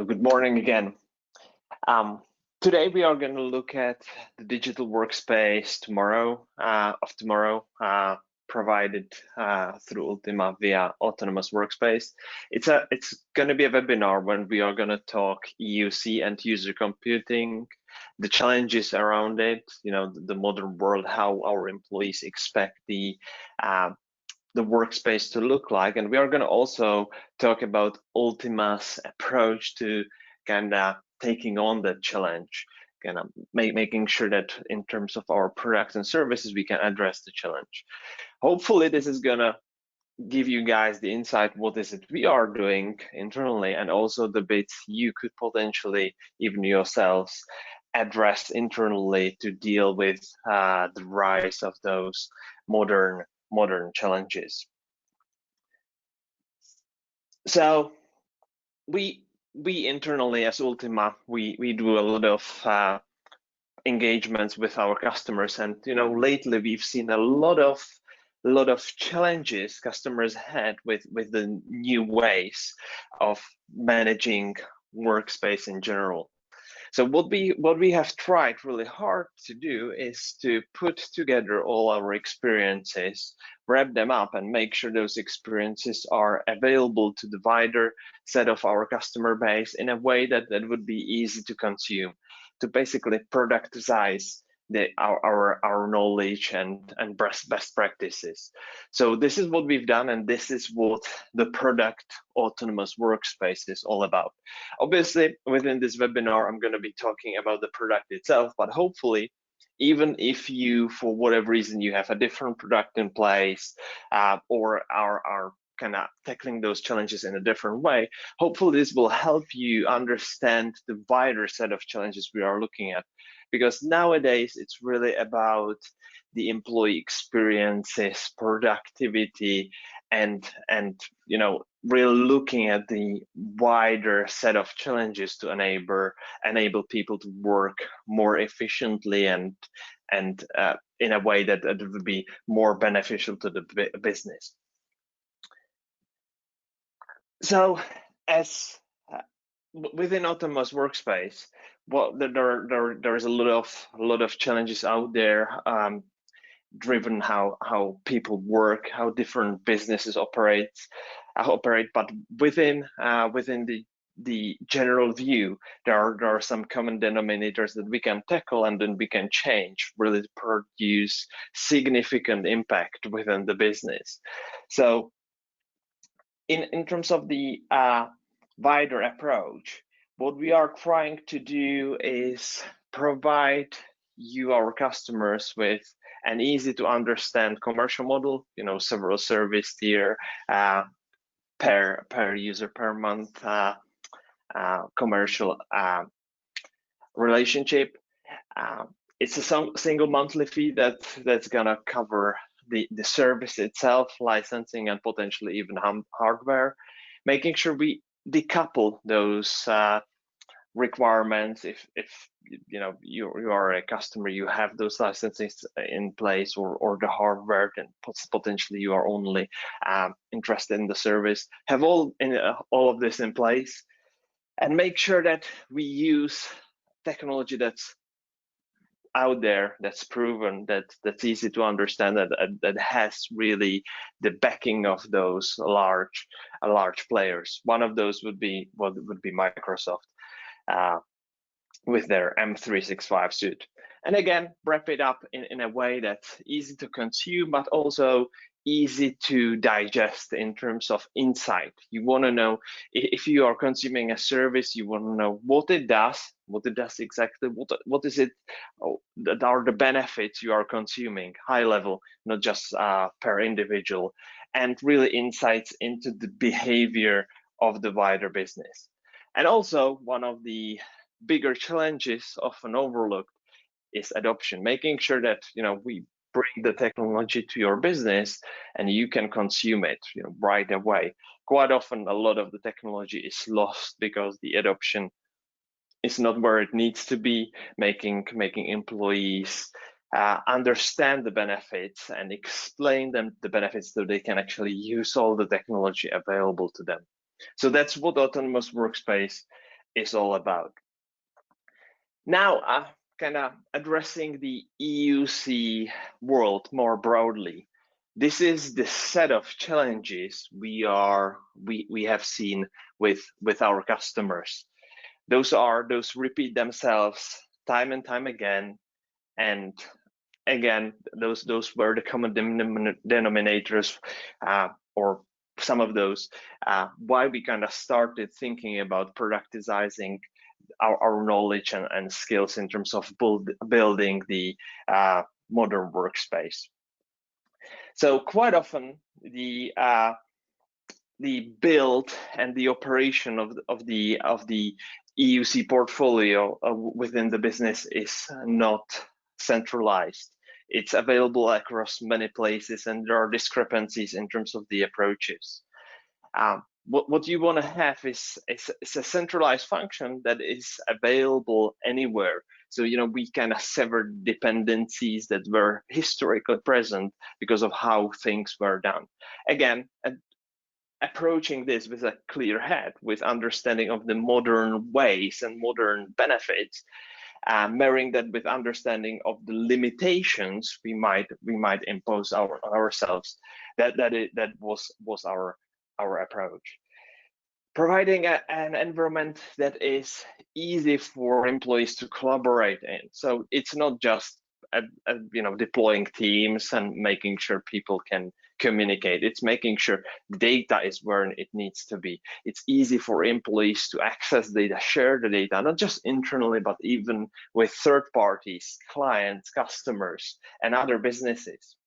Good morning again. Today we are going to look at the digital workspace tomorrow, provided through Ultima via Autonomous Workspace. It's going to be a webinar when we are going to talk EUC and user computing, the challenges around it, the modern world, how our employees expect the workspace to look like, and we are going to also talk about Ultima's approach to kind of taking on that challenge, kind of making sure that in terms of our products and services we can address the challenge. Hopefully this is going to give you guys the insight what is it we are doing internally, and also the bits you could potentially even yourselves address internally to deal with the rise of those modern challenges. So we internally as Ultima, we do a lot of engagements with our customers, and lately we've seen a lot of challenges customers had with the new ways of managing workspace in general. So what we have tried really hard to do is to put together all our experiences, wrap them up, and make sure those experiences are available to the wider set of our customer base in a way that would be easy to consume, to basically productize our knowledge and best practices. So this is what we've done, and this is what the product Autonomous Workspace is all about. Obviously, within this webinar, I'm going to be talking about the product itself, but hopefully, even if you, for whatever reason, you have a different product in place or are kind of tackling those challenges in a different way, hopefully this will help you understand the wider set of challenges we are looking at. Because nowadays it's really about the employee experiences, productivity, and really looking at the wider set of challenges to enable people to work more efficiently and in a way that would be more beneficial to the business. So as within Autonomous Workspace, well, there is a lot of challenges out there, driven how people work, how different businesses operate. But within the general view, there are some common denominators that we can tackle, and then we can change, really produce significant impact within the business. So in terms of the wider approach, what we are trying to do is provide you, our customers, with an easy to understand commercial model, several service tier, per user per month commercial relationship. It's a single monthly fee that's gonna cover the service itself, licensing, and potentially even hardware, making sure we decouple those requirements. If you are a customer, you have those licenses in place, or the hardware, then potentially you are only interested in the service, have all of this in place, and make sure that we use technology that's out there, that's proven, that's easy to understand, that has really the backing of those large players. One of those would be Microsoft with their M365 suite. And again, wrap it up in a way that's easy to consume, but also easy to digest in terms of insight. You want to know, if you are consuming a service, you want to know what it does exactly, what is it, that are the benefits you are consuming, high level, not just per individual, and really insights into the behavior of the wider business. And also, one of the bigger challenges, often overlooked, is adoption, making sure that we bring the technology to your business and you can consume it right away. Quite often a lot of the technology is lost because the adoption is not where it needs to be, making employees understand the benefits and explain them the benefits so they can actually use all the technology available to them. So that's what Autonomous Workspace is all about. Now, kind of addressing the EUC world more broadly. This is the set of challenges we have seen with our customers. Those repeat themselves time and time again, and again, those were the common denominators, or some of those, why we kind of started thinking about productizing our knowledge and skills in terms of building the modern workspace. So quite often the build and the operation of the EUC portfolio within the business is not centralized. It's available across many places, and there are discrepancies in terms of the approaches. What you want to have is a centralized function that is available anywhere. So, we kind of sever dependencies that were historically present because of how things were done. Again, approaching this with a clear head, with understanding of the modern ways and modern benefits, marrying that with understanding of the limitations we might impose ourselves. That was our approach. Providing an environment that is easy for employees to collaborate in. So it's not just deploying teams and making sure people can communicate. It's making sure data is where it needs to be. It's easy for employees to access data, share the data, not just internally, but even with third parties, clients, customers, and other businesses.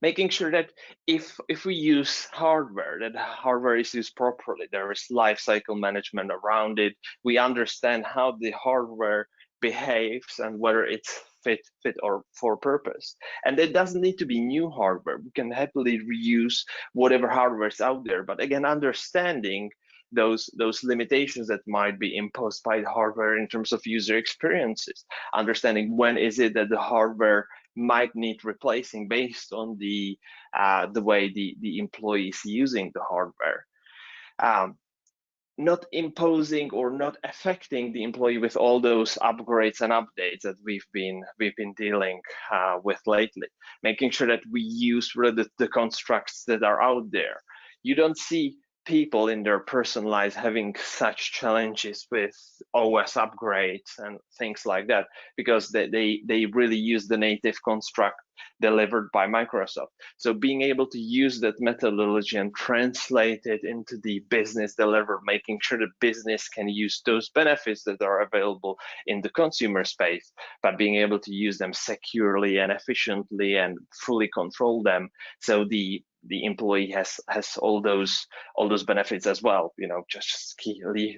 Making sure that if we use hardware, that hardware is used properly, there is lifecycle management around it. We understand how the hardware behaves and whether it's fit or for purpose. And it doesn't need to be new hardware. We can happily reuse whatever hardware is out there. But again, understanding those limitations that might be imposed by the hardware in terms of user experiences, understanding when is it that the hardware might need replacing based on the way the employee is using the hardware. Not imposing or not affecting the employee with all those upgrades and updates that we've been dealing with lately. Making sure that we use the constructs that are out there. You don't see people in their personal lives having such challenges with OS upgrades and things like that, because they really use the native construct delivered by Microsoft. So being able to use that methodology and translate it into the business delivered, making sure the business can use those benefits that are available in the consumer space, but being able to use them securely and efficiently and fully control them, so the employee has all those benefits as well. Just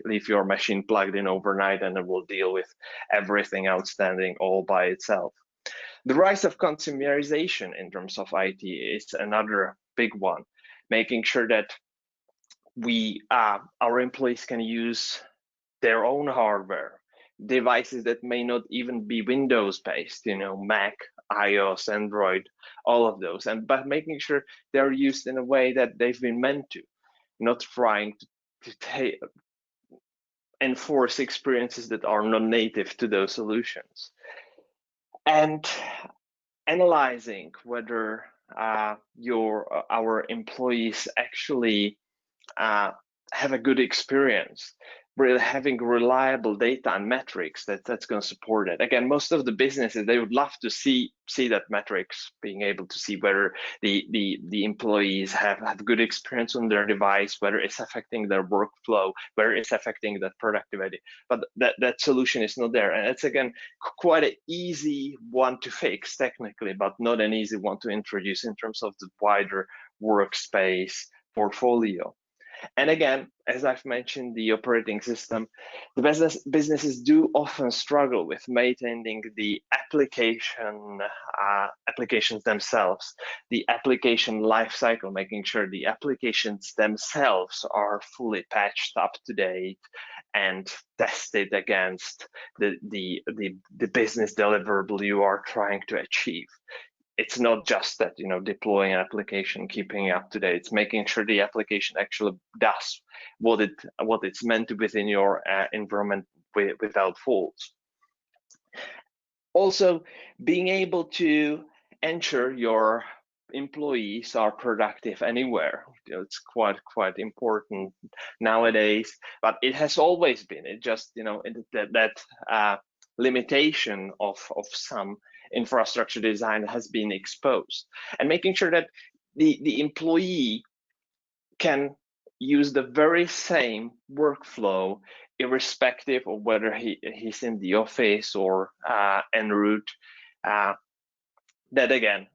leave your machine plugged in overnight and it will deal with everything outstanding all by itself. The rise of consumerization in terms of IT is another big one, making sure that our employees can use their own hardware, devices that may not even be Windows based, Mac, iOS, Android, all of those, but making sure they're used in a way that they've been meant to, not trying to enforce experiences that are not native to those solutions. And analyzing whether our employees actually have a good experience, really having reliable data and metrics that's going to support it. Again, most of the businesses, they would love to see that metrics, being able to see whether the employees have good experience on their device, whether it's affecting their workflow, whether it's affecting that productivity. But that solution is not there. And it's, again, quite an easy one to fix technically, but not an easy one to introduce in terms of the wider workspace portfolio. And again, as I've mentioned, the operating system, the businesses do often struggle with maintaining the applications themselves, the application lifecycle, making sure the applications themselves are fully patched, up to date, and tested against the business deliverable you are trying to achieve. it's not just that, deploying an application, keeping it up to date. It's making sure the application actually does what it's meant to within your environment without faults. Also, being able to ensure your employees are productive anywhere. It's quite important nowadays, but it has always been. It just, that limitation of some infrastructure design has been exposed, and making sure that the employee can use the very same workflow irrespective of whether he's in the office or en route. That again,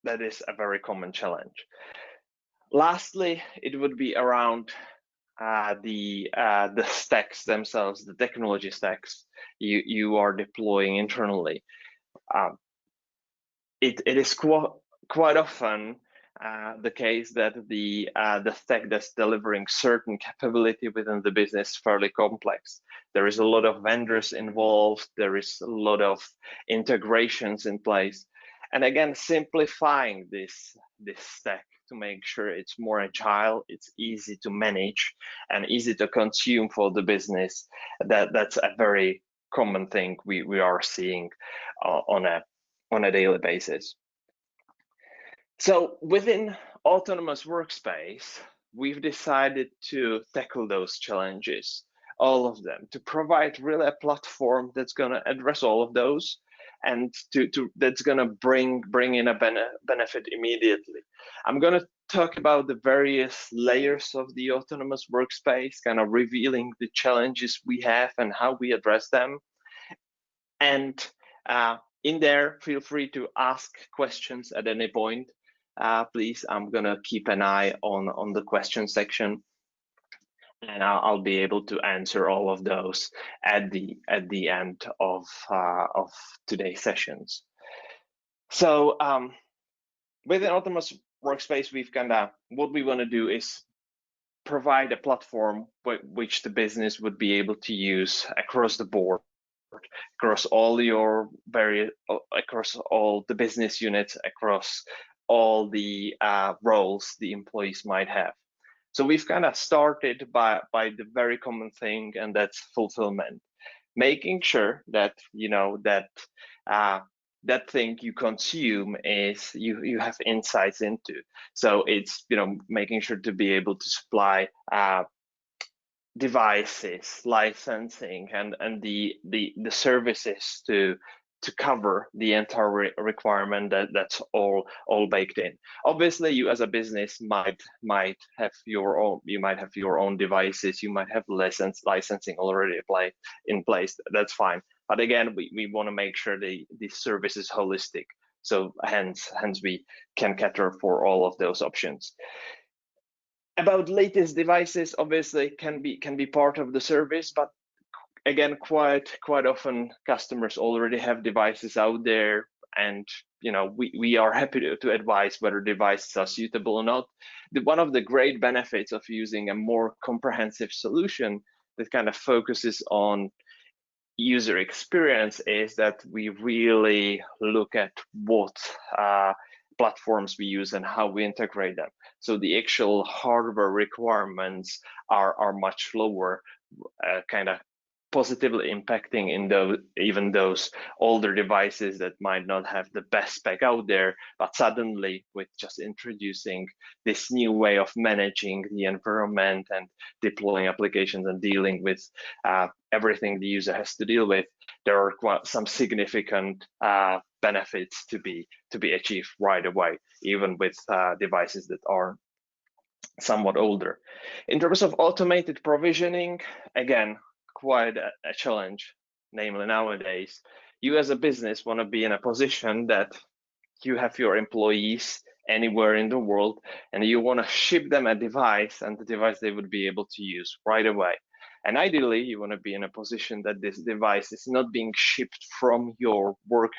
that is a very common challenge. Lastly, it would be around the stacks themselves, the technology stacks you are deploying internally. It is quite often the case that the stack that's delivering certain capability within the business is fairly complex. There is a lot of vendors involved. There is a lot of integrations in place, and again, simplifying this stack to make sure it's more agile, it's easy to manage, and easy to consume for the business. That's a very common thing we are seeing on a daily basis. So within Autonomous Workspace, we've decided to tackle those challenges, all of them, to provide really a platform that's going to address all of those, and that's going to bring in a benefit immediately. I'm going to talk about the various layers of the Autonomous Workspace, kind of revealing the challenges we have and how we address them. And in there, feel free to ask questions at any point. Please, I'm gonna keep an eye on the question section, and I'll be able to answer all of those at the end of today's sessions. So within Autonomous Workspace, we've what we want to do is provide a platform which the business would be able to use across the board, across all the business units, across all the roles the employees might have. So we've started by the very common thing, and that's fulfillment, making sure that that thing you consume is you have insights into. So it's making sure to be able to supply devices, licensing, and the services to cover the entire requirement that's all baked in. Obviously, you as a business might have your own devices, you might have licensing already in place. That's fine. But again, we want to make sure the service is holistic. So hence we can cater for all of those options. About latest devices, obviously can be part of the service, but again, quite often customers already have devices out there, and we are happy to advise whether devices are suitable or not. One of the great benefits of using a more comprehensive solution that focuses on user experience is that we really look at what platforms we use and how we integrate them. So the actual hardware requirements are much lower, positively impacting even those older devices that might not have the best spec out there, but suddenly with just introducing this new way of managing the environment and deploying applications and dealing with everything the user has to deal with, there are some significant benefits to be achieved right away, even with devices that are somewhat older. In terms of automated provisioning, again, quite a challenge, namely nowadays. You as a business want to be in a position that you have your employees anywhere in the world, and you want to ship them a device, and the device they would be able to use right away. And ideally, you want to be in a position that this device is not being shipped from your work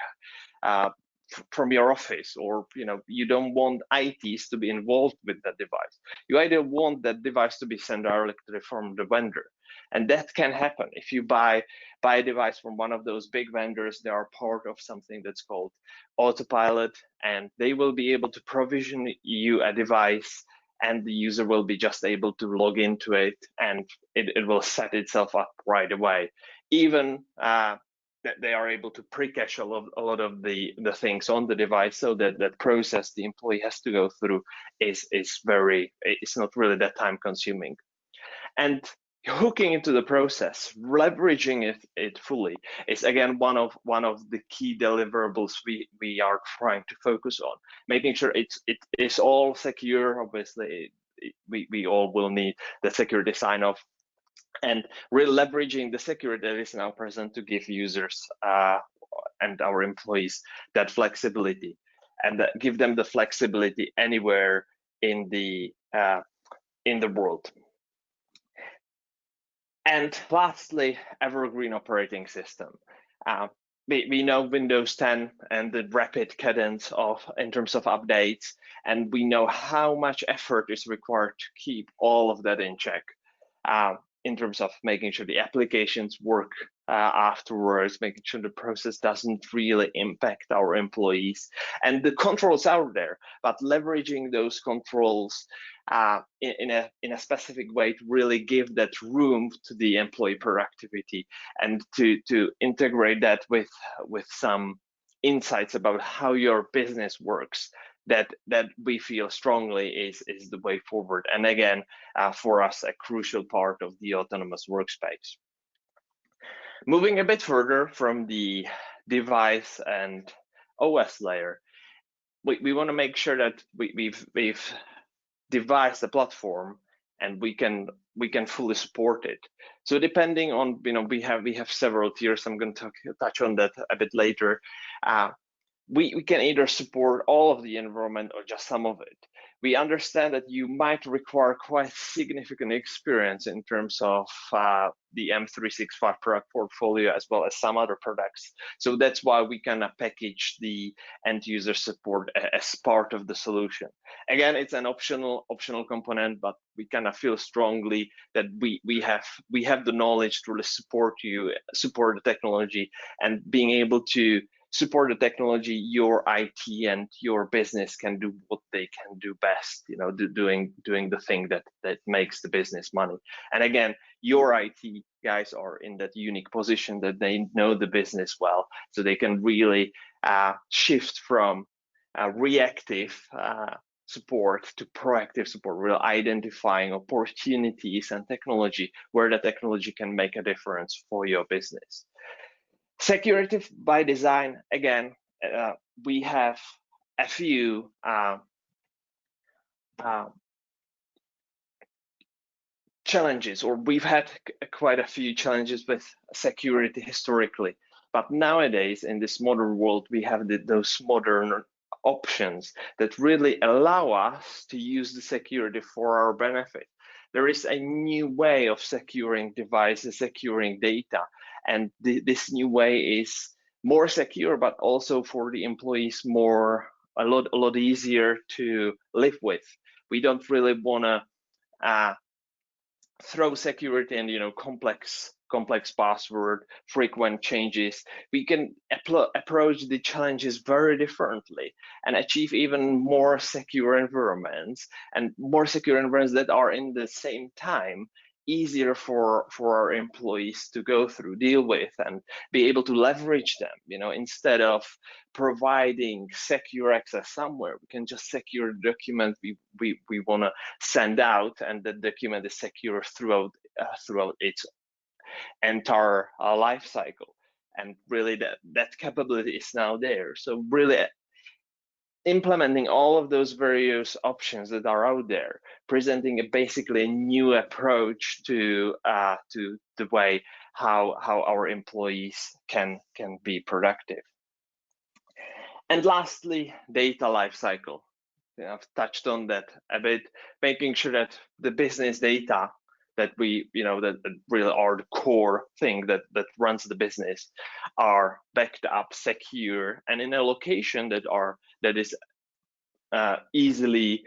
from your office, or you don't want ITs to be involved with that device. You either want that device to be sent directly from the vendor, and that can happen if you buy a device from one of those big vendors. They are part of something that's called Autopilot, and they will be able to provision you a device, and the user will be just able to log into it, and it will set itself up right away. Even that they are able to pre-cache a lot of the things on the device, so that process the employee has to go through is it's not really that time consuming. And hooking into the process, leveraging it fully, is again one of the key deliverables we are trying to focus on, making sure it is all secure. Obviously, we all will need the security sign-off, and really leveraging the security that is now present to give users and our employees that flexibility, and give them the flexibility anywhere in the world. And lastly, evergreen operating system. We know Windows 10 and the rapid cadence in terms of updates, and we know how much effort is required to keep all of that in check. In terms of making sure the applications work afterwards, making sure the process doesn't really impact our employees, and the controls out there, but leveraging those controls in a specific way to really give that room to the employee productivity, and to integrate that with some insights about how your business works, that we feel strongly is the way forward. And again, for us, a crucial part of the autonomous workspace. Moving a bit further from the device and OS layer, we want to make sure that we've devised a platform, and we can fully support it. So depending on, we have several tiers. I'm going to touch on that a bit later. We can either support all of the environment or just some of it. We understand that you might require quite significant experience in terms of the M365 product portfolio, as well as some other products. So that's why we kind of package the end user support as part of the solution. Again, it's an optional component, but we kind of feel strongly that we have the knowledge to really support the technology, and being able to support the technology, your IT and your business can do what they can do best, doing the thing that makes the business money. And again, your IT guys are in that unique position that they know the business well, so they can really shift from reactive support to proactive support, really identifying opportunities and technology where the technology can make a difference for your business. Security by design, again, we have a few challenges, or we've had quite a few challenges with security historically. But nowadays, in this modern world, we have those modern options that really allow us to use the security for our benefit. There is a new way of securing devices, securing data, and this new way is more secure, but also for the employees a lot easier to live with. We don't really want to throw security and complex password, frequent changes. We can approach the challenges very differently and achieve even more secure environments, and more secure environments that are in the same time easier for our employees to go through, deal with, and be able to leverage them. Instead of providing secure access somewhere, we can just secure the document we want to send out, and the document is secure throughout its entire life cycle. And really that capability is now there. So really implementing all of those various options that are out there, presenting basically a new approach to the way how our employees can be productive. And lastly, data lifecycle. I've touched on that a bit, making sure that the business data that that really are the core thing that runs the business are backed up, secure, and in a location that is easily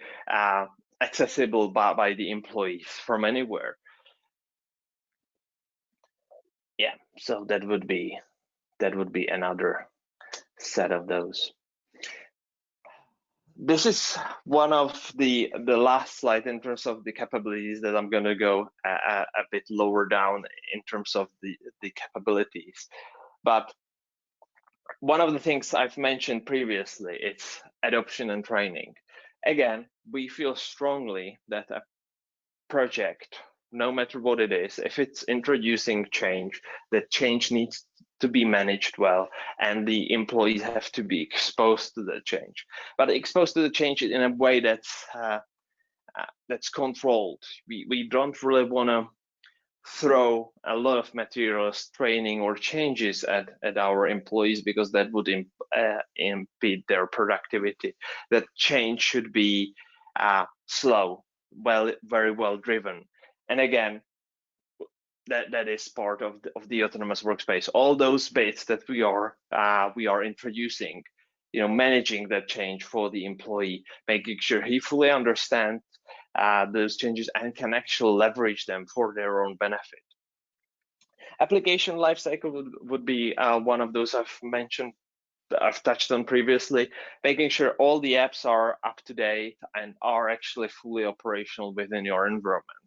accessible by the employees from anywhere. Yeah, so that would be another set of those. This is one of the last slide in terms of the capabilities that I'm going to go a bit lower down in terms of the capabilities. But one of the things I've mentioned previously, it's adoption and training. Again, we feel strongly that a project, no matter what it is, if it's introducing change, that change needs to be managed well, and the employees have to be exposed to the change, but exposed to the change in a way that's controlled. We don't really want to throw a lot of materials, training, or changes at our employees, because that would impede their productivity. That change should be slow, very well driven. And again, that is part of the autonomous workspace. All those bits that we are introducing, managing that change for the employee, making sure he fully understands those changes and can actually leverage them for their own benefit. Application lifecycle would be one of those I've touched on previously, making sure all the apps are up to date and are actually fully operational within your environment.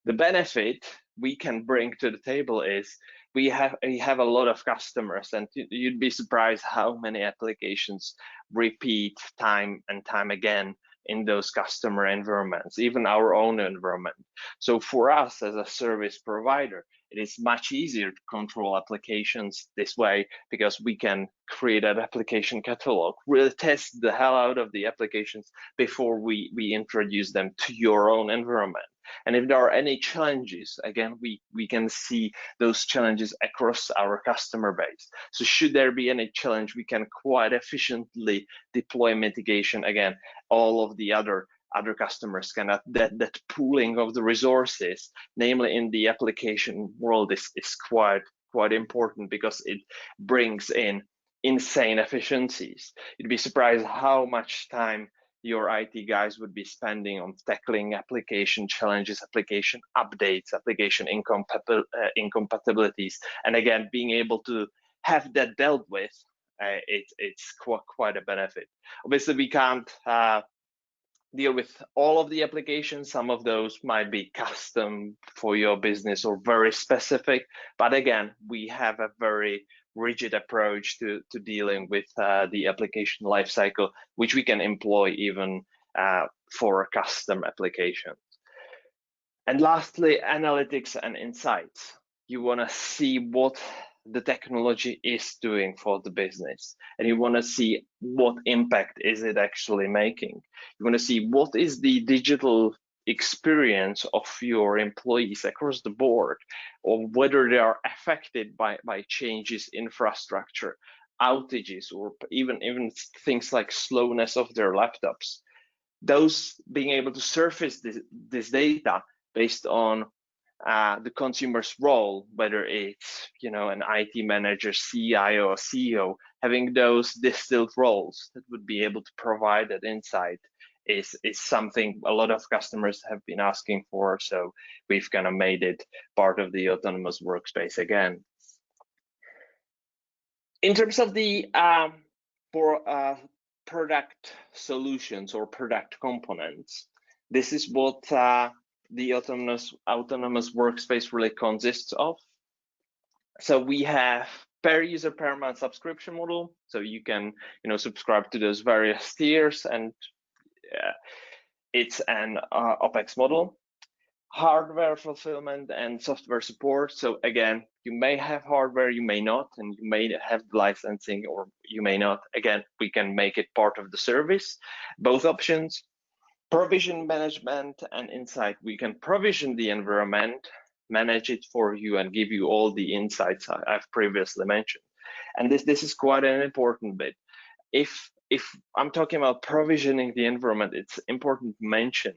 The benefit we can bring to the table is we have a lot of customers, and you'd be surprised how many applications repeat time and time again in those customer environments, even our own environment. So for us as a service provider, it is much easier to control applications this way, because we can create an application catalog, really test the hell out of the applications before we introduce them to your own environment. And if there are any challenges, again, we can see those challenges across our customer base. So should there be any challenge, we can quite efficiently deploy mitigation. Again, all of the other customers cannot. That pooling of the resources, namely in the application world, is quite important, because it brings in insane efficiencies. You'd be surprised how much time your IT guys would be spending on tackling application challenges, application updates, application incompatibilities, and again, being able to have that dealt with, it's quite a benefit. Obviously, we can't deal with all of the applications. Some of those might be custom for your business or very specific, but again, we have a very rigid approach to dealing with the application lifecycle, which we can employ even for custom applications. And lastly, analytics and insights. You want to see what the technology is doing for the business, and you want to see what impact is it actually making. You want to see what is the digital experience of your employees across the board, or whether they are affected by changes in infrastructure, outages, or even things like slowness of their laptops. Those being able to surface this data based on the consumer's role, whether it's an IT manager, CIO, or CEO, having those distilled roles that would be able to provide that insight is something a lot of customers have been asking for. So we've kind of made it part of the autonomous workspace again. In terms of the product solutions or product components, this is what the autonomous workspace really consists of. So we have per user per month subscription model, so you can subscribe to those various tiers, and it's an OpEx model. Hardware fulfillment and software support. So again, you may have hardware, you may not, and you may have licensing or you may not. Again, we can make it part of the service, both options. Provision management and insight. We can provision the environment, manage it for you, and give you all the insights I've previously mentioned. And this is quite an important bit. If I'm talking about provisioning the environment, it's important to mention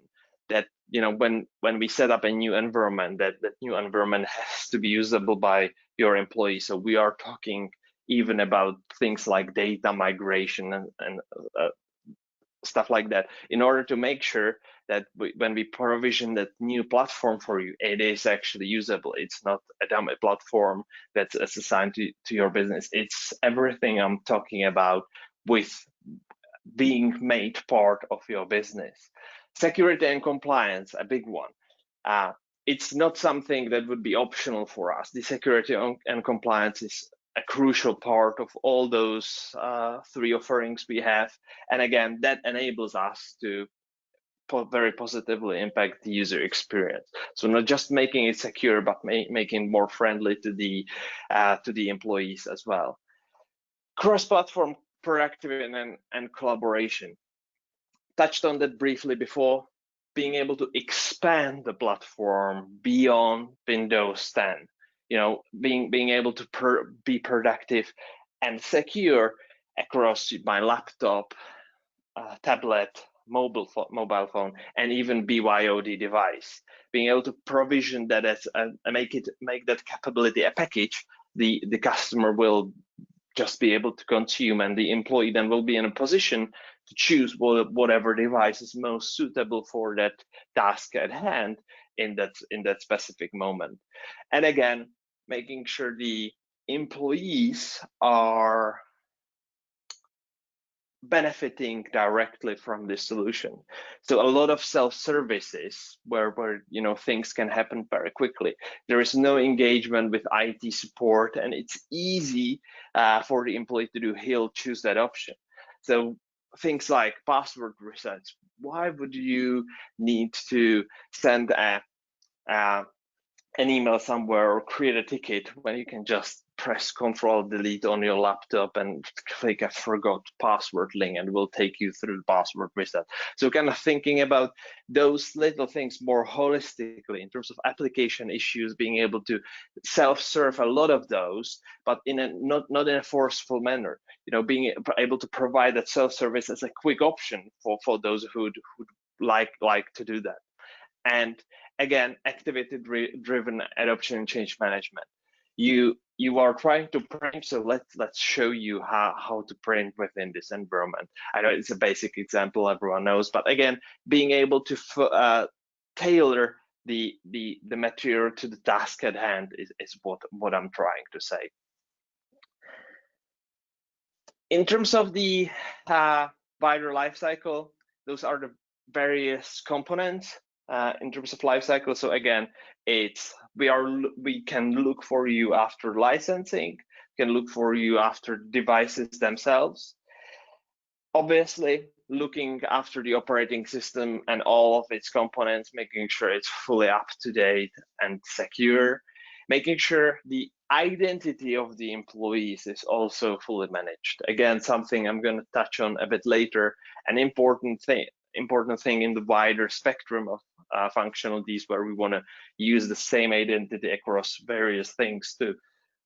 that when we set up a new environment, that new environment has to be usable by your employees. So we are talking even about things like data migration and stuff like that, in order to make sure that when we provision that new platform for you, it is actually usable. It's not a dummy platform that's assigned to your business. It's everything I'm talking about with being made part of your business. Security and compliance, a big one. It's not something that would be optional for us. The security and compliance is a crucial part of all those 3 offerings we have. And again, that enables us to very positively impact the user experience. So not just making it secure, but making it more friendly to the employees as well. Cross-platform productivity and collaboration. Touched on that briefly before. Being able to expand the platform beyond Windows 10, being able to be productive and secure across my laptop, tablet, mobile phone, and even BYOD device. Being able to provision that as make that capability a package, the customer will just be able to consume, and the employee then will be in a position to choose whatever device is most suitable for that task at hand in that specific moment. And again, making sure the employees are benefiting directly from this solution. So a lot of self-services where things can happen very quickly. There is no engagement with IT support, and it's easy for the employee to do. He'll choose that option. So things like password resets. Why would you need to send an email somewhere or create a ticket when you can just press Control-Delete on your laptop and click a forgot password link, and it will take you through the password reset. So kind of thinking about those little things more holistically in terms of application issues, being able to self-serve a lot of those, but in a not in a forceful manner. Being able to provide that self-service as a quick option for those who'd like to do that. And again, activity-driven adoption and change management. You are trying to print, so let's show you how to print within this environment. I know it's a basic example everyone knows, but again, being able to tailor the material to the task at hand is what I'm trying to say. In terms of the wider lifecycle, those are the various components in terms of lifecycle. So again, we can look for you after licensing, can look for you after devices themselves. Obviously, looking after the operating system and all of its components, making sure it's fully up to date and secure, making sure the identity of the employees is also fully managed. Again, something I'm going to touch on a bit later, an important thing in the wider spectrum of functionalities where we want to use the same identity across various things to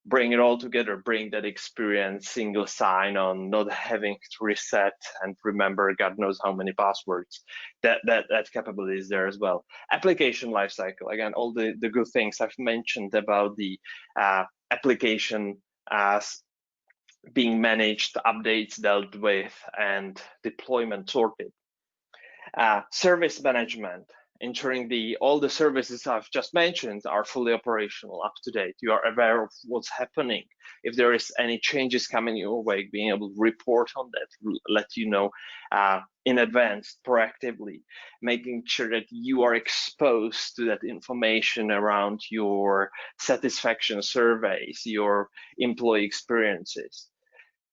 bring it all together, bring that experience, single sign-on, not having to reset and remember God knows how many passwords. That capability is there as well. Application lifecycle, again, all the good things I've mentioned about the application as being managed, updates dealt with, and deployment sorted. Service management, ensuring all the services I've just mentioned are fully operational, up to date. You are aware of what's happening. If there is any changes coming your way, being able to report on that, let you know in advance, proactively, making sure that you are exposed to that information around your satisfaction surveys, your employee experiences.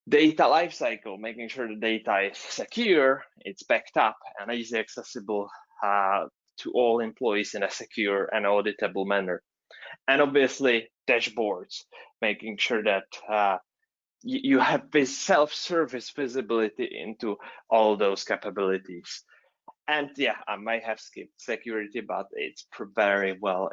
Data lifecycle, making sure the data is secure, it's backed up and easily accessible to all employees in a secure and auditable manner. And obviously, dashboards, making sure that you have this self-service visibility into all those capabilities. And yeah, I might have skipped security, but it's very well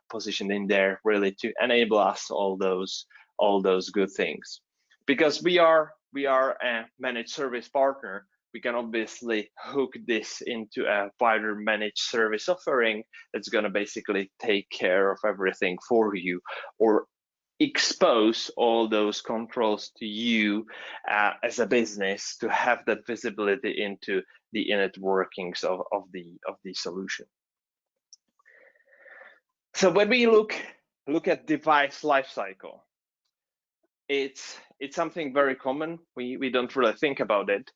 positioned in there, really, to enable us all those good things. Because we are a managed service partner, we can obviously hook this into a wider managed service offering that's going to basically take care of everything for you, or expose all those controls to you as a business to have that visibility into the inner workings of the solution. So when we look at device lifecycle, it's something very common. We don't really think about it,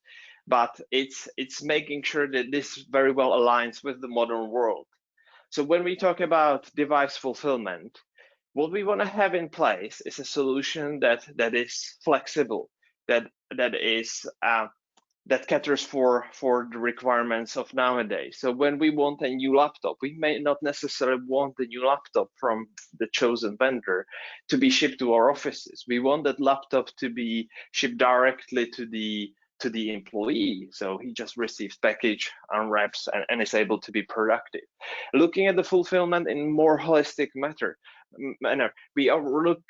but it's making sure that this very well aligns with the modern world. So when we talk about device fulfillment, what we want to have in place is a solution that is flexible, that is that caters for the requirements of nowadays. So when we want a new laptop, we may not necessarily want the new laptop from the chosen vendor to be shipped to our offices. We want that laptop to be shipped directly to the employee, so he just receives package, unwraps, and is able to be productive. Looking at the fulfillment in more holistic manner, we are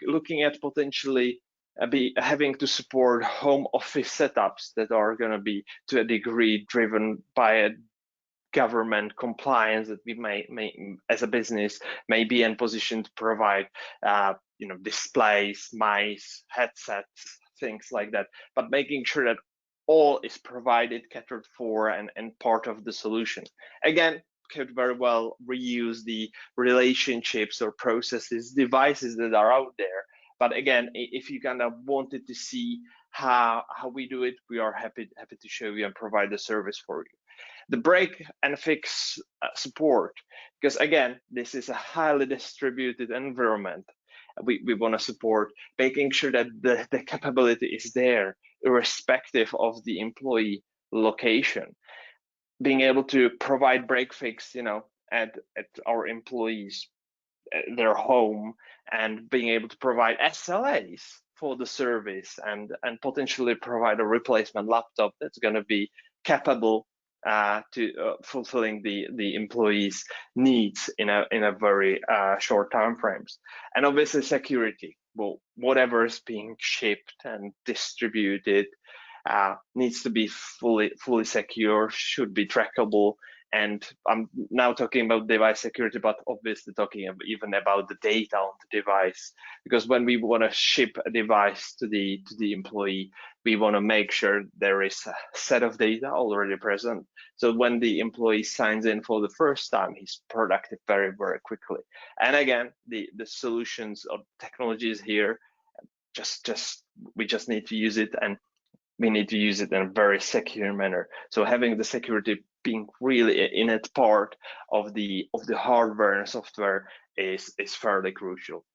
looking at potentially be having to support home office setups that are going to be to a degree driven by a government compliance that we may as a business may be in position to provide displays, mice, headsets, things like that, but making sure that all is provided, catered for, and part of the solution. Again, could very well reuse the relationships or processes, devices that are out there. But again, if you kind of wanted to see how we do it, we are happy to show you and provide the service for you. The break and fix support, because again, this is a highly distributed environment. We want to support making sure that the capability is there, irrespective of the employee location. Being able to provide break fix, at our employees their home, and being able to provide SLAs for the service, and potentially provide a replacement laptop that's going to be capable to fulfilling the employees' needs in a very short time frames. And obviously security. Well, whatever is being shipped and distributed needs to be fully secure, should be trackable. And I'm now talking about device security, but obviously talking even about the data on the device, because when we want to ship a device to the employee, we want to make sure there is a set of data already present. So when the employee signs in for the first time, he's productive very, very quickly. And again, the solutions of technologies here, we just need to use it, and we need to use it in a very secure manner. So having the security being really in its part of the hardware and software is fairly crucial.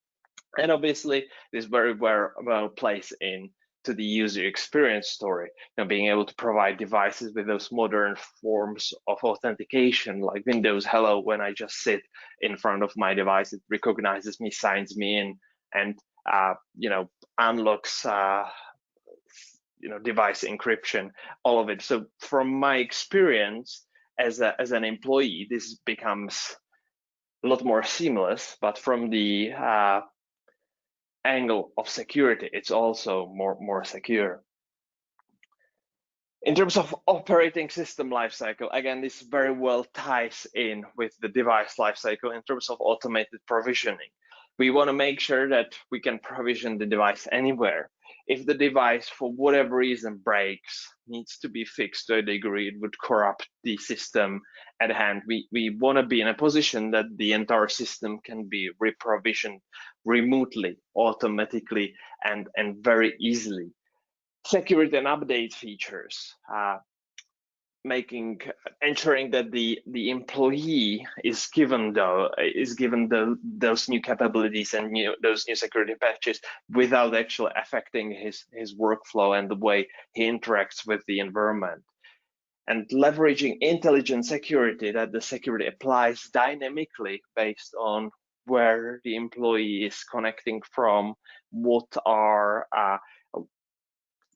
And obviously, this very well plays in to the user experience story. Being able to provide devices with those modern forms of authentication, like Windows Hello. When I just sit in front of my device, it recognizes me, signs me in, and unlocks device encryption, all of it. So from my experience as an employee, this becomes a lot more seamless, but from the angle of security, it's also more secure. In terms of operating system lifecycle, again, this very well ties in with the device lifecycle in terms of automated provisioning. We want to make sure that we can provision the device anywhere. If the device, for whatever reason, breaks, needs to be fixed to a degree, it would corrupt the system at hand. We want to be in a position that the entire system can be reprovisioned remotely, automatically, and very easily. Security and update features, ensuring that the employee is given those new capabilities and those new security patches without actually affecting his workflow and the way he interacts with the environment. And leveraging intelligent security, that the security applies dynamically based on where the employee is connecting from, what are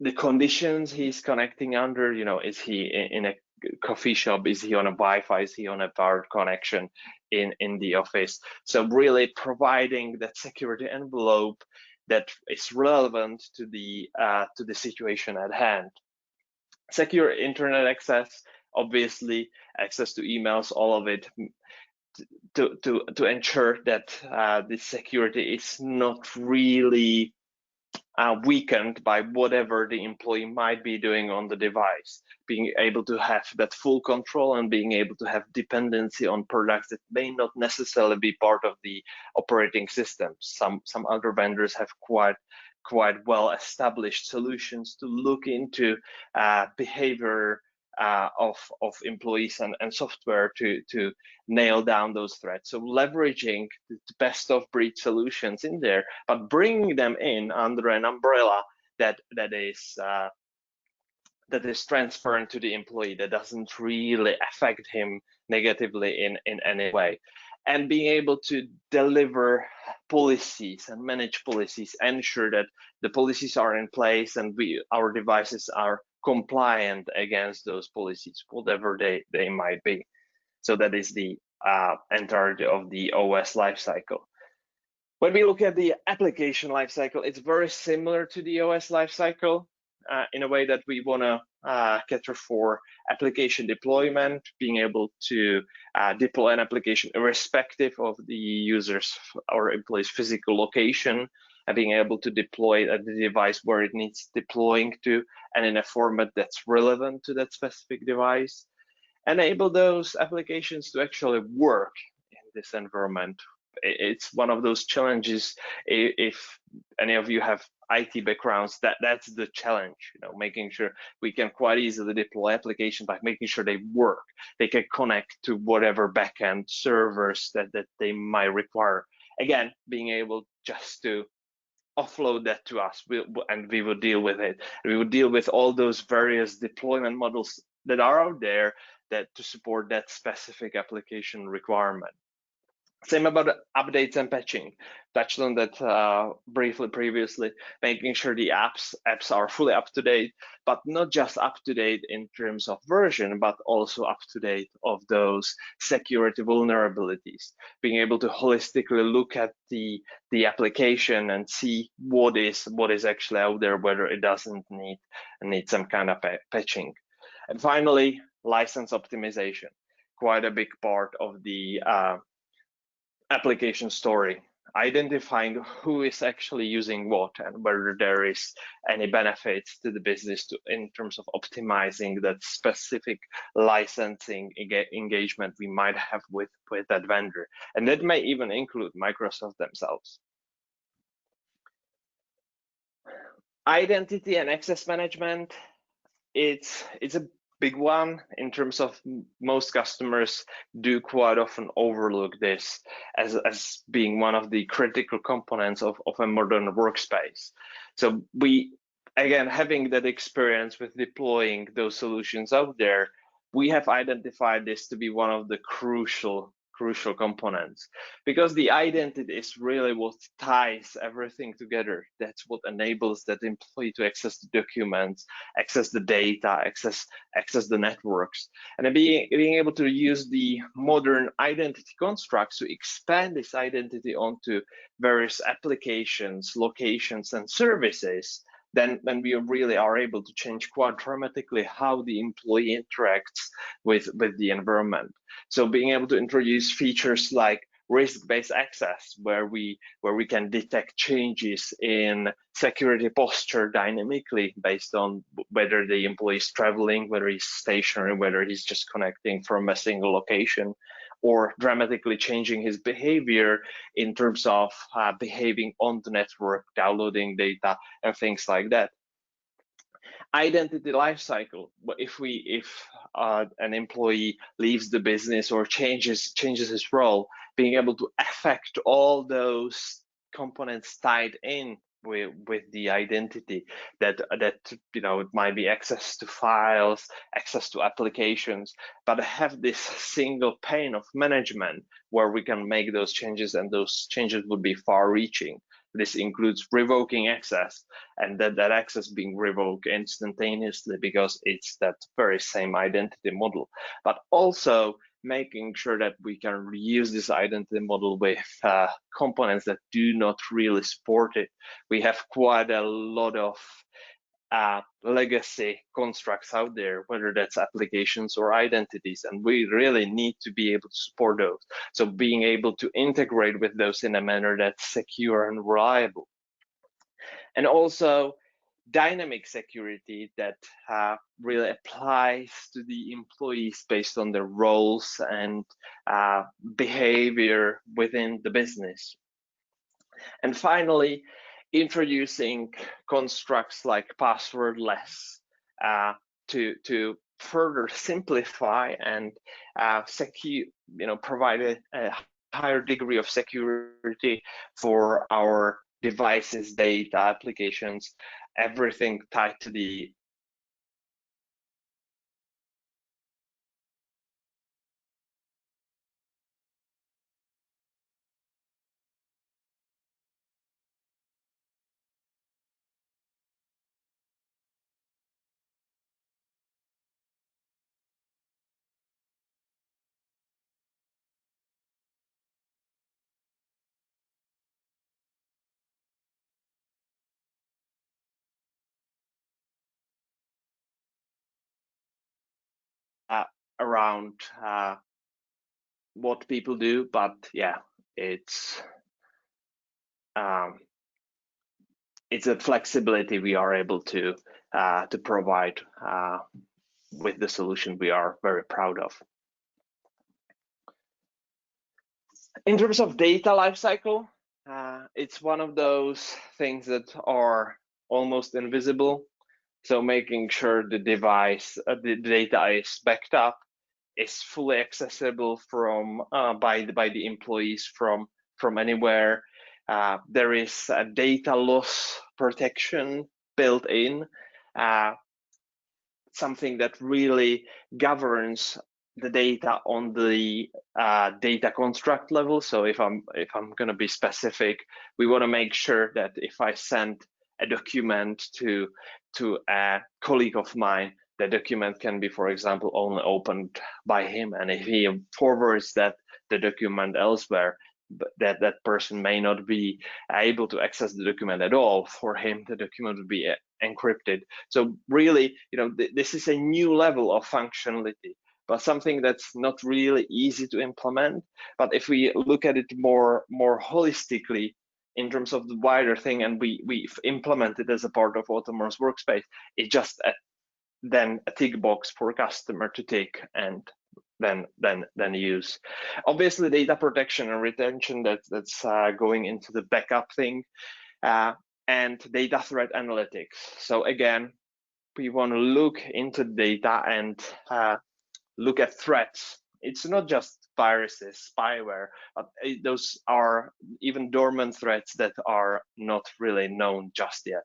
the conditions he's connecting under. Is he in a coffee shop? Is he on a Wi-Fi? Is he on a wired connection in the office? So really providing that security envelope that is relevant to the situation at hand. Secure internet access, obviously access to emails, all of it, to ensure that the security is not really weakened by whatever the employee might be doing on the device. Being able to have that full control and being able to have dependency on products that may not necessarily be part of the operating system. Some other vendors have quite well established solutions to look into behavior of employees and software to nail down those threats. So leveraging the best of breed solutions in there, but bringing them in under an umbrella that is transparent to the employee, that doesn't really affect him negatively in any way. And being able to deliver policies and manage policies, ensure that the policies are in place and our devices are compliant against those policies, whatever they might be. So that is the entirety of the OS lifecycle. When we look at the application lifecycle, it's very similar to the OS lifecycle in a way that we want to cater for application deployment, being able to deploy an application irrespective of the user's or employee's physical location, and being able to deploy it at the device where it needs deploying to, and in a format that's relevant to that specific device. Enable those applications to actually work in this environment. It's one of those challenges. If any of you have IT backgrounds, that's the challenge, making sure we can quite easily deploy applications by making sure they work. They can connect to whatever backend servers that they might require. Again, being able just to offload that to us, and we will deal with it. We will deal with all those various deployment models that are out there that to support that specific application requirement. Same about updates and patching. Touched on that briefly previously, making sure the apps are fully up to date, but not just up to date in terms of version, but also up to date of those security vulnerabilities. Being able to holistically look at the application and see what is actually out there, whether it doesn't need some kind of patching. And finally, license optimization. Quite a big part of the application story, identifying who is actually using what and whether there is any benefits to the business in terms of optimizing that specific licensing engagement we might have with that vendor. And that may even include Microsoft themselves. Identity and access management, it's a big one in terms of most customers do quite often overlook this as being one of the critical components of a modern workspace. So we, again, having that experience with deploying those solutions out there, we have identified this to be one of the crucial components, because the identity is really what ties everything together. That's what enables that employee to access the documents, access the data, access the networks, and being able to use the modern identity constructs to expand this identity onto various applications, locations, and services. Then we really are able to change quite dramatically how the employee interacts with the environment. So being able to introduce features like risk-based access, where we can detect changes in security posture dynamically based on whether the employee is traveling, whether he's stationary, whether he's just connecting from a single location, or dramatically changing his behavior in terms of behaving on the network, downloading data, and things like that. Identity lifecycle. If an employee leaves the business or changes his role, being able to affect all those components tied in with the identity, that it might be access to files, access to applications, but have this single pane of management where we can make those changes, and those changes would be far-reaching. This includes revoking access, and that access being revoked instantaneously because it's that very same identity model, but also making sure that we can reuse this identity model with components that do not really support it. We have quite a lot of legacy constructs out there, whether that's applications or identities, and we really need to be able to support those. So being able to integrate with those in a manner that's secure and reliable. And also dynamic security that really applies to the employees based on their roles and behavior within the business. And finally, introducing constructs like passwordless to further simplify and provide a higher degree of security for our devices, data, applications, everything tied to the around what people do, but yeah, it's a flexibility we are able to provide with the solution we are very proud of. In terms of data lifecycle, it's one of those things that are almost invisible. So making sure the device, the data is backed up, is fully accessible from by the employees from anywhere. There is a data loss protection built in, something that really governs the data on the data construct level. So if I'm going to be specific, we want to make sure that if I send a document to a colleague of mine, the document can be, for example, only opened by him, and if he forwards the document elsewhere, that person may not be able to access the document at all. For him, the document would be encrypted. So really, this is a new level of functionality, but something that's not really easy to implement. But if we look at it more holistically in terms of the wider thing, and we've implemented as a part of Autonomous Workspace, it's just then a tick box for a customer to tick and then use. Obviously, data protection and retention, that's going into the backup thing, and data threat analytics. So again, we want to look into data and look at threats. It's not just viruses, spyware, but those are even dormant threats that are not really known just yet.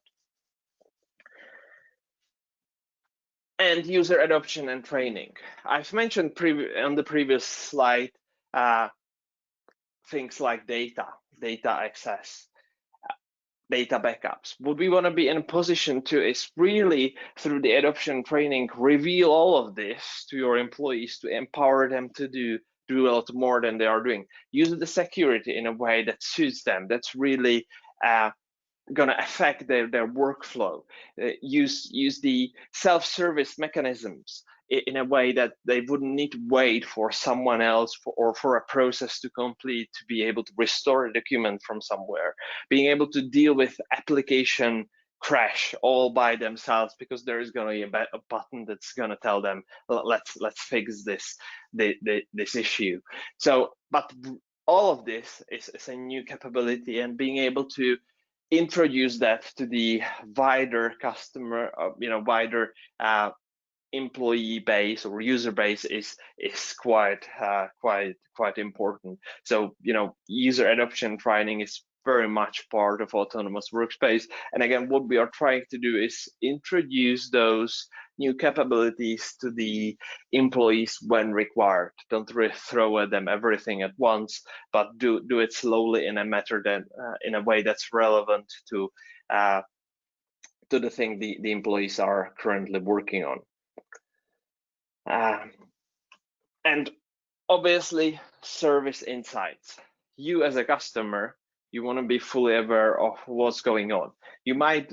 And user adoption and training. I've mentioned on the previous slide things like data access, data backups. What we want to be in a position to is really, through the adoption training, reveal all of this to your employees to empower them to do a lot more than they are doing. Use the security in a way that suits them, that's really going to affect their workflow. Use the self-service mechanisms in a way that they wouldn't need to wait for someone else or for a process to complete to be able to restore a document from somewhere. Being able to deal with application crash all by themselves, because there is going to be a button that's going to tell them, let's fix this issue. So, but all of this is a new capability, and being able to introduce that to the wider customer, wider employee base or user base is quite important. So user adoption training is very much part of Autonomous Workspace. And again, what we are trying to do is introduce those new capabilities to the employees when required. Don't really throw at them everything at once, but do it slowly in a matter that in a way that's relevant to the thing the employees are currently working on. And obviously, service insights. You as a customer, You want to be fully aware of what's going on. You might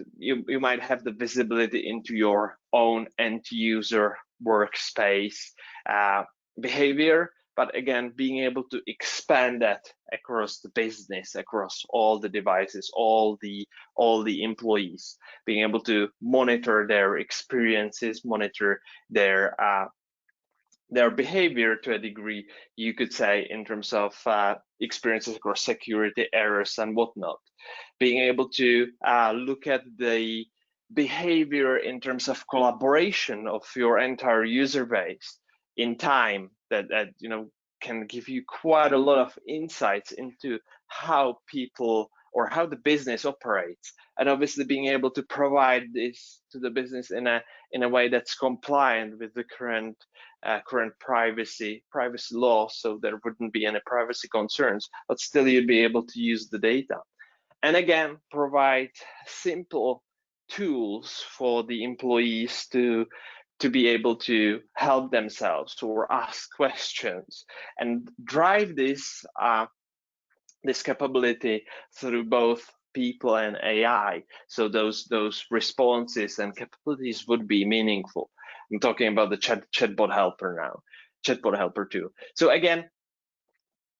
have the visibility into your own end user workspace behavior, but again, being able to expand that across the business, across all the devices, all the employees, being able to monitor their experiences, monitor their behavior to a degree, you could say, in terms of experiences across security errors and whatnot. Being able to look at the behavior in terms of collaboration of your entire user base in time, that can give you quite a lot of insights into how people or how the business operates, and obviously being able to provide this to the business in a way that's compliant with the current privacy laws, so there wouldn't be any privacy concerns, but still you'd be able to use the data. And again, provide simple tools for the employees to be able to help themselves or ask questions and drive this capability through both people and AI. So those responses and capabilities would be meaningful. I'm talking about the chatbot helper now, chatbot helper too. So again,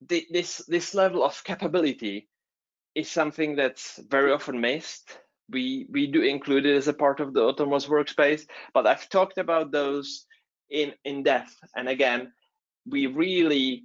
this level of capability is something that's very often missed. We do include it as a part of the Autonomous Workspace, but I've talked about those in depth. And again, we really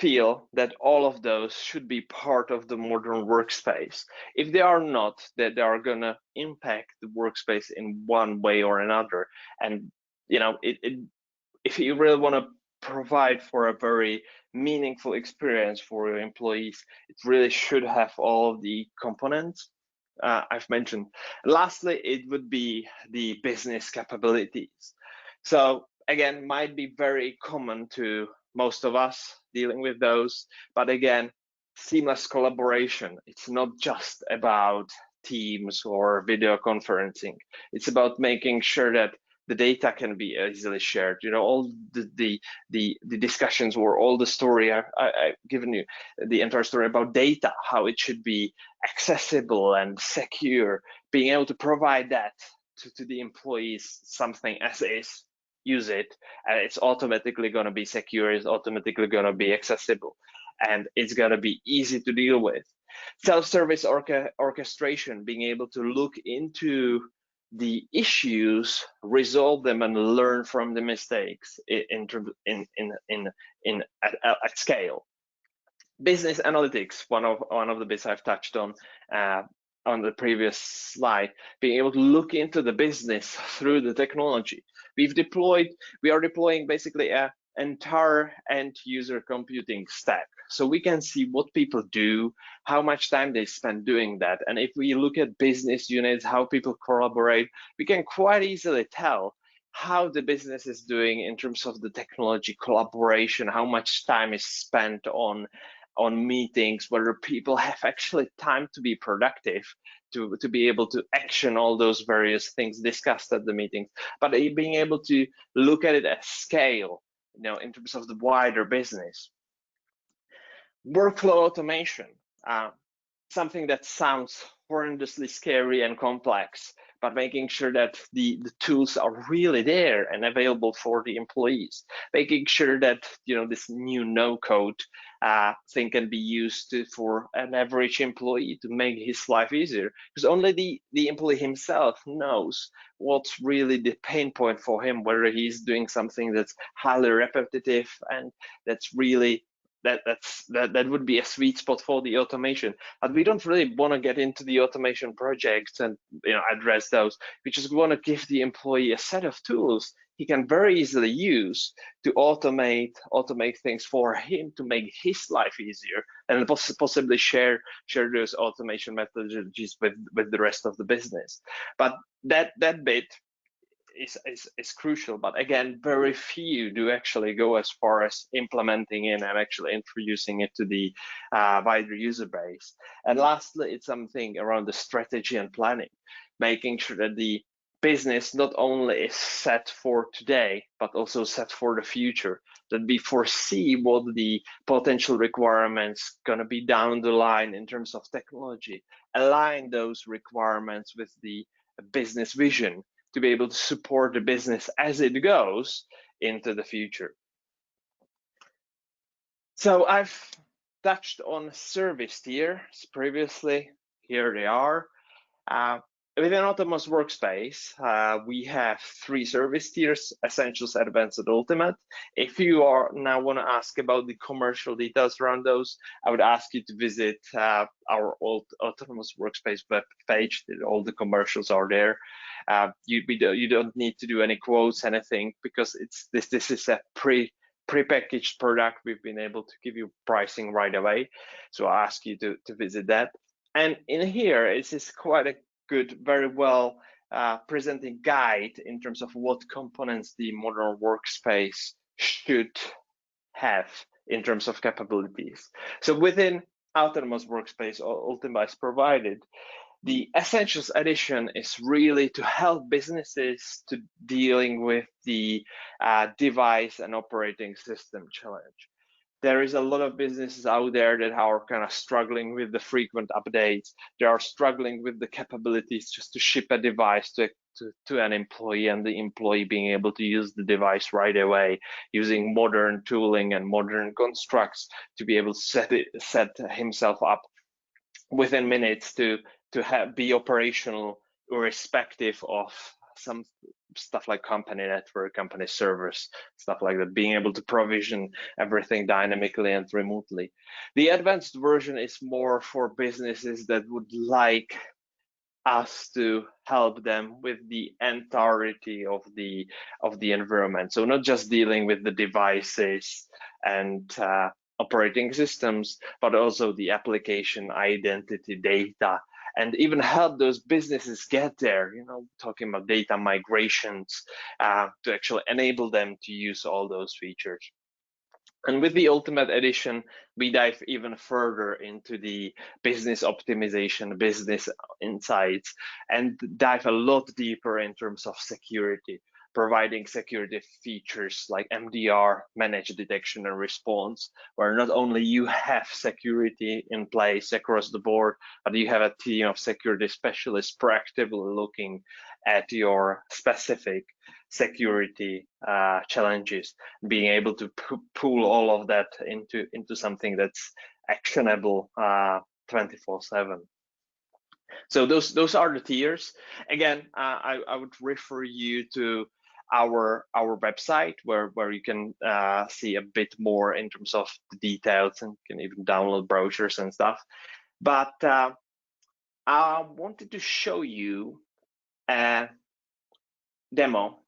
feel that all of those should be part of the modern workspace. If they are not, that they are going to impact the workspace in one way or another. And if you really want to provide for a very meaningful experience for your employees, it really should have all of the components I've mentioned. Lastly, it would be the business capabilities. So again, might be very common to most of us dealing with those, but again, seamless collaboration. It's not just about Teams or video conferencing. It's about making sure that the data can be easily shared. All the discussions or all the story I've given you, the entire story about data, how it should be accessible and secure, being able to provide that to the employees, something as is, use it, and it's automatically going to be secure, it's automatically going to be accessible, and it's going to be easy to deal with. Self-service orchestration, being able to look into the issues, resolve them, and learn from the mistakes at scale. Business analytics, one of the bits I've touched on the previous slide, being able to look into the business through the technology. We are deploying basically an entire end user computing stack. So we can see what people do, how much time they spend doing that. And if we look at business units, how people collaborate, we can quite easily tell how the business is doing in terms of the technology collaboration, how much time is spent on meetings, whether people have actually time to be productive, to be able to action all those various things discussed at the meetings, but being able to look at it at scale, in terms of the wider business. Workflow automation, something that sounds horrendously scary and complex, but making sure that the tools are really there and available for the employees, making sure that this new no-code thing can be used for an average employee to make his life easier, because only the employee himself knows what's really the pain point for him, whether he's doing something that's highly repetitive and that's really that would be a sweet spot for the automation. But we don't really want to get into the automation projects and address those. We just want to give the employee a set of tools he can very easily use to automate things for him, to make his life easier, and possibly share those automation methodologies with the rest of the business. But that bit is crucial, but again, very few do actually go as far as implementing it and actually introducing it to the wider user base. And lastly, it's something around the strategy and planning, making sure that the business not only is set for today, but also set for the future. that we foresee what the potential requirements going to be down the line in terms of technology, align those requirements with the business vision to be able to support the business as it goes into the future. So I've touched on service tiers previously. Here they are. Within Autonomous Workspace, we have 3 service tiers: Essentials, Advanced, and Ultimate. If you are now want to ask about the commercial details around those, I would ask you to visit our Autonomous Workspace web page. All the commercials are there. You don't need to do any quotes, anything, because this is a prepackaged product. We've been able to give you pricing right away, so I ask you to visit that. And in here, it's just quite a good, very well presenting guide in terms of what components the modern workspace should have in terms of capabilities. So within Autonomous Workspace, Ultimate is provided. The Essentials edition is really to help businesses to dealing with the device and operating system challenge. There is a lot of businesses out there that are kind of struggling with the frequent updates. They are struggling with the capabilities just to ship a device to an employee, and the employee being able to use the device right away, using modern tooling and modern constructs to be able to set himself up within minutes to be operational, irrespective of some stuff like company network, company servers, stuff like that, being able to provision everything dynamically and remotely. The advanced version is more for businesses that would like us to help them with the entirety of the environment. So not just dealing with the devices and operating systems, but also the application identity data, and even help those businesses get there, talking about data migrations to actually enable them to use all those features. And with the Ultimate Edition, we dive even further into the business optimization, business insights, and dive a lot deeper in terms of security, providing security features like MDR, managed detection and response, where not only you have security in place across the board, but you have a team of security specialists proactively looking at your specific security challenges, being able to pool all of that into something that's actionable 24/7. So those are the tiers. Again, I would refer you to our website where you can see a bit more in terms of the details, and you can even download brochures and stuff. But I wanted to show you a demo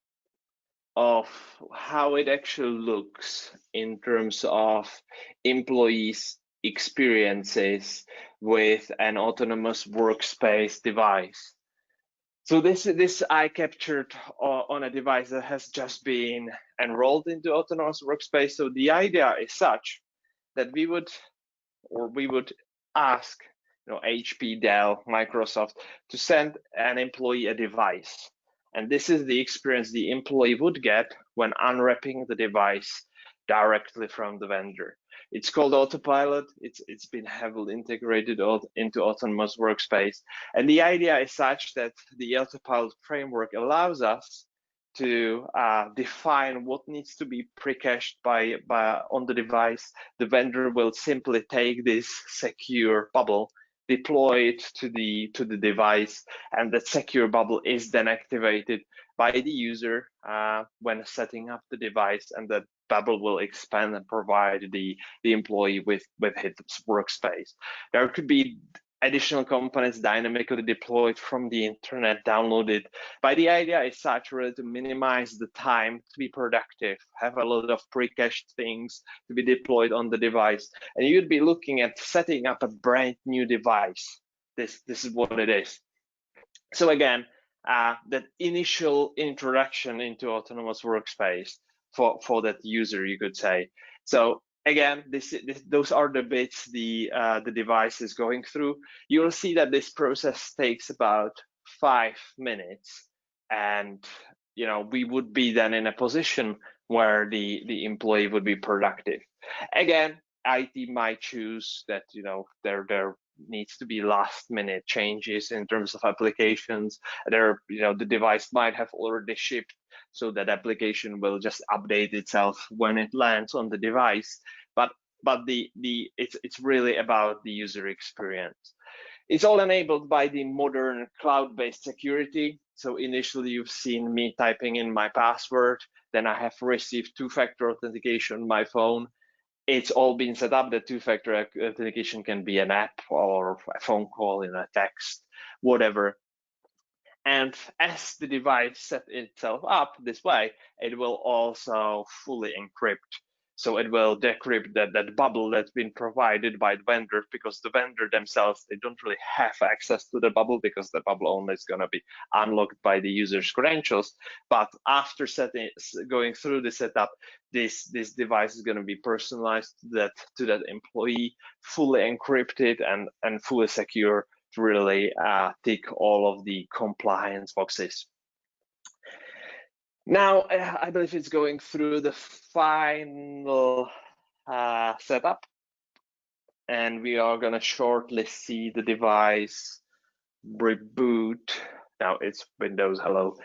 of how it actually looks in terms of employees' experiences with an Autonomous Workspace device. So this I captured on a device that has just been enrolled into Autonomous Workspace. So the idea is such that we would ask HP, Dell, Microsoft to send an employee a device. And this is the experience the employee would get when unwrapping the device directly from the vendor. It's called Autopilot. It's been heavily integrated into Autonomous Workspace. And the idea is such that the Autopilot framework allows us to define what needs to be pre-cached on the device. The vendor will simply take this secure bubble, deploy it to the device, and that secure bubble is then activated by the user when setting up the device, and that bubble will expand and provide the employee with his workspace. There could be additional components dynamically deployed from the internet, downloaded. But the idea is such really to minimize the time to be productive, have a lot of pre-cached things to be deployed on the device. And you'd be looking at setting up a brand new device. This is what it is. So again, that initial introduction into Autonomous Workspace for that user, you could say. So again, those are the bits the device is going through. You'll see that this process takes about 5 minutes, and we would be then in a position where the employee would be productive. Again, IT might choose that there needs to be last minute changes in terms of applications. The device might have already shipped, so that application will just update itself when it lands on the device. But it's really about the user experience. It's all enabled by the modern cloud-based security. So initially you've seen me typing in my password, then I have received two-factor authentication on my phone. It's all been set up. The two-factor authentication can be an app or a phone call, in a text, whatever. And as the device set itself up this way, it will also fully encrypt. So it will decrypt that bubble that's been provided by the vendor, because the vendor themselves, they don't really have access to the bubble, because the bubble only is going to be unlocked by the user's credentials. But after going through the setup, this device is going to be personalized to that employee, fully encrypted and fully secure, to really tick all of the compliance boxes. Now, I believe it's going through the final setup, and we are going to shortly see the device reboot. Now it's Windows Hello.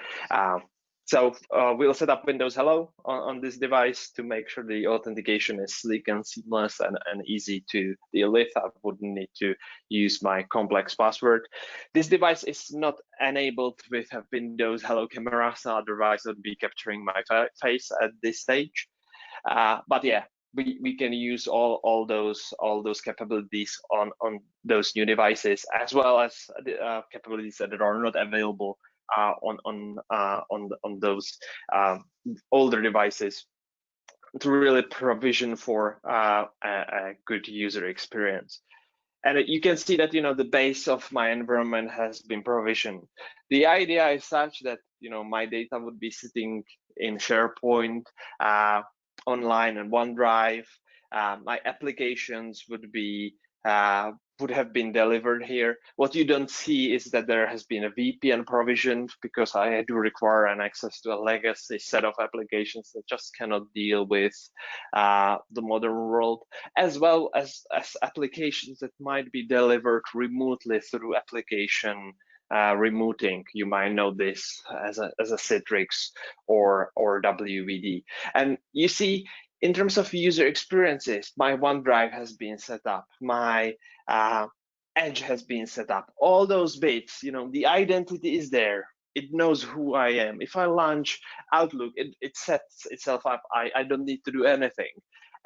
So we'll set up Windows Hello on this device to make sure the authentication is sleek and seamless and easy to deal with. I wouldn't need to use my complex password. This device is not enabled with a Windows Hello camera, so otherwise it would be capturing my face at this stage. But yeah, we can use all those capabilities on those new devices, as well as the capabilities that are not available on those older devices, to really provision for a good user experience. And you can see that the base of my environment has been provisioned. The idea is such that my data would be sitting in SharePoint, online and OneDrive. My applications would have been delivered here. What you don't see is that there has been a VPN provisioned, because I do require an access to a legacy set of applications that just cannot deal with the modern world, as well as applications that might be delivered remotely through application remoting. You might know this as a Citrix or WVD. And you see, in terms of user experiences, my OneDrive has been set up, my Edge has been set up. All those bits, the identity is there. It knows who I am. If I launch Outlook, it sets itself up. I don't need to do anything.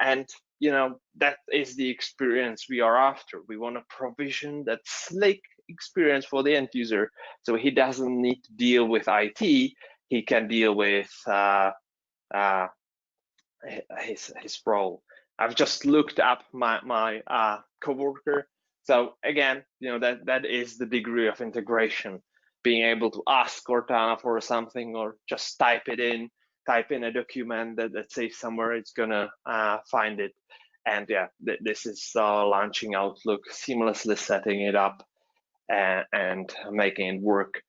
And that is the experience we are after. We want to provision that slick experience for the end user, so he doesn't need to deal with IT. He can deal with his role. I've just looked up my coworker. So again, that is the degree of integration. Being able to ask Cortana for something, or just type in a document that says somewhere, it's gonna find it. And yeah, this is launching Outlook, seamlessly setting it up and making it work.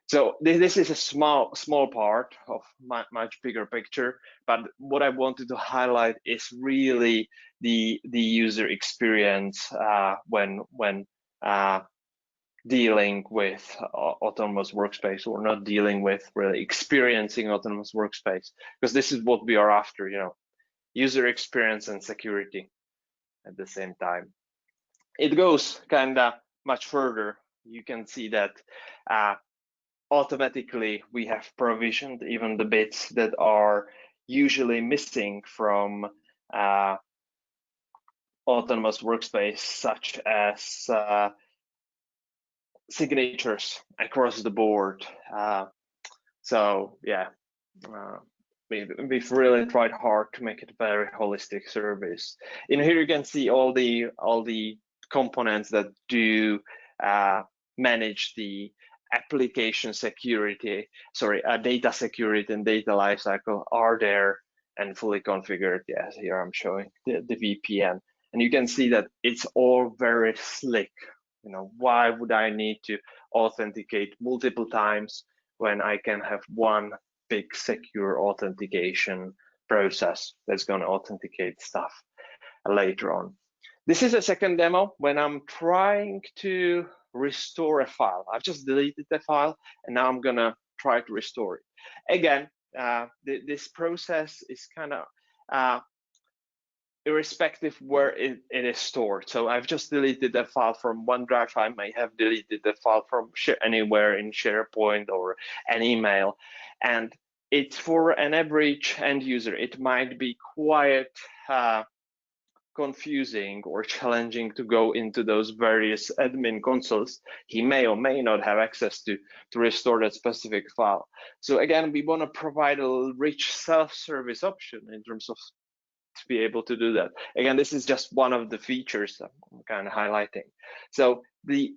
So this is a small part of my much bigger picture, but what I wanted to highlight is really the user experience when dealing with Autonomous Workspace, or not dealing with, really experiencing Autonomous Workspace, because this is what we are after, user experience and security at the same time. It goes kind of much further. You can see that automatically we have provisioned even the bits that are usually missing from Autonomous Workspace, such as signatures across the board. So yeah, we've really tried hard to make it a very holistic service. In here you can see all the components that do manage the application security, data security and data lifecycle are there and fully configured. Yes, here I'm showing the VPN, and you can see that it's all very slick. Why would I need to authenticate multiple times when I can have one big secure authentication process that's going to authenticate stuff later on. This is a second demo when I'm trying to restore a file. I've just deleted the file and now I'm going to try to restore it. Again, this process is kind of irrespective where it is stored. So I've just deleted a file from OneDrive. I may have deleted the file from anywhere in SharePoint or an email. And it's for an average end user. It might be quite confusing or challenging to go into those various admin consoles. He may or may not have access to restore that specific file. So again, we want to provide a rich self-service option in terms of to be able to do that. Again, this is just one of the features I'm kind of highlighting. So the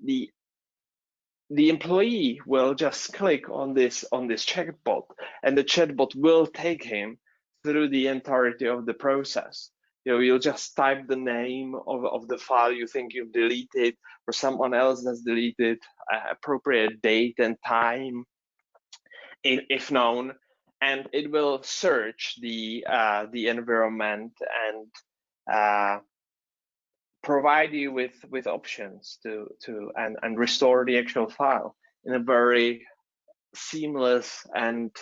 employee will just click on this chatbot, and the chatbot will take him through the entirety of the process. You'll just type the name of the file you think you've deleted, or someone else has deleted, appropriate date and time, if known, and it will search the environment and provide you with options and restore the actual file in a very seamless and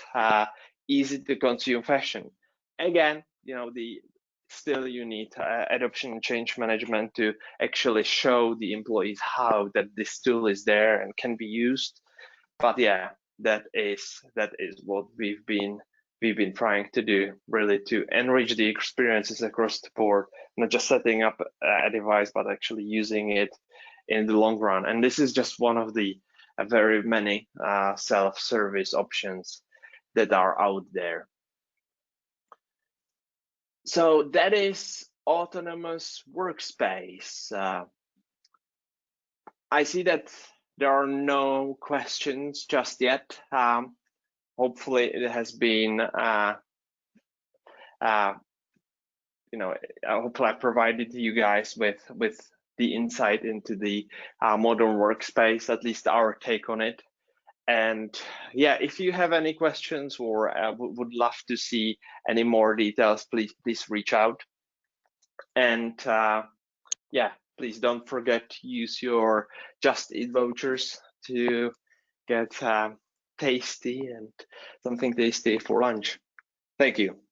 easy to consume fashion. Again, still you need adoption and change management to actually show the employees how that this tool is there and can be used. But yeah, that is what we've been trying to do, really, to enrich the experiences across the board, not just setting up a device, but actually using it in the long run. And this is just one of the very many self-service options that are out there. So that is Autonomous Workspace. I see that there are no questions just yet. Hopefully it has been, hopefully I provided you guys with the insight into the modern workspace, at least our take on it. And yeah, if you have any questions or would love to see any more details, please reach out. And yeah, please don't forget to use your Just Eat vouchers to get tasty and something tasty for lunch. Thank you.